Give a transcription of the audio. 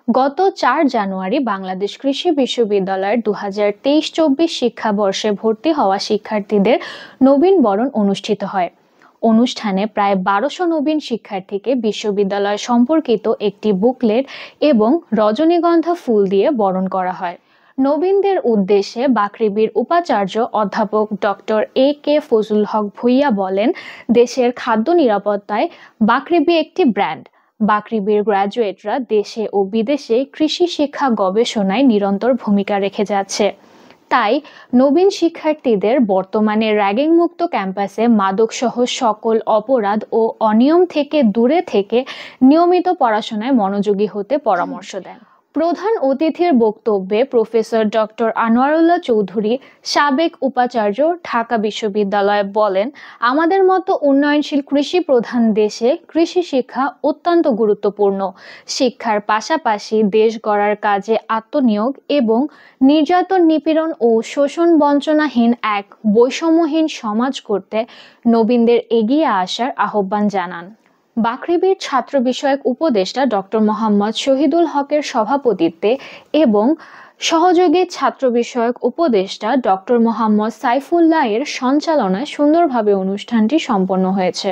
গত ৪ জানুয়ারি বাংলাদেশ কৃষি বিশ্ববিদ্যালয়ের ২০২৩-২৪ শিক্ষাবর্ষে ভর্তি হওয়া শিক্ষার্থীদের নবীন বরণ অনুষ্ঠিত হয়। অনুষ্ঠানে প্রায় ১২০০ নবীন শিক্ষার্থীকে বিশ্ববিদ্যালয় সম্পর্কিত একটি বুকলেট এবং রজনীগন্ধা ফুল দিয়ে বরণ করা হয়। নবীনদের উদ্দেশ্যে বাকৃবির উপাচার্য অধ্যাপক ডক্টর এ.কে. ফজলুল হক ভূঁইয়া বলেন, দেশের খাদ্য নিরাপত্তায় বাকৃবি একটি ব্র্যান্ড। বাকৃবির গ্র্যাজুয়েটরা দেশে ও বিদেশে কৃষি শিক্ষা গবেষণায় নিরন্তর ভূমিকা রেখে যাচ্ছে। তাই নবীন শিক্ষার্থীদের বর্তমানে র্যাগিং মুক্ত ক্যাম্পাসে মাদকসহ সকল অপরাধ ও অনিয়ম থেকে দূরে থেকে নিয়মিত পড়াশোনায় মনোযোগী হতে পরামর্শ দেন। প্রধান অতিথির বক্তব্যে প্রফেসর ডক্টর আনোয়ারুল্লাহ চৌধুরী, সাবেক উপাচার্য, ঢাকা বিশ্ববিদ্যালয় বলেন, আমাদের মতো উন্নয়নশীল কৃষি প্রধান দেশে কৃষি শিক্ষা অত্যন্ত গুরুত্বপূর্ণ। শিক্ষার পাশাপাশি দেশ গড়ার কাজে আত্মনিয়োগ এবং নির্যাতন, নিপীড়ন ও শোষণ বঞ্চনাহীন এক বৈষম্যহীন সমাজ করতে নবীনদের এগিয়ে আসার আহ্বান জানান। বাকৃবির ছাত্র বিষয়ক উপদেষ্টা ডক্টর মোহাম্মদ শহীদুল হকের সভাপতিত্বে এবং সহযোগী ছাত্র বিষয়ক উপদেষ্টা ডক্টর মোহাম্মদ সাইফুল্লাহ এর সঞ্চালনায় সুন্দরভাবে অনুষ্ঠানটি সম্পন্ন হয়েছে।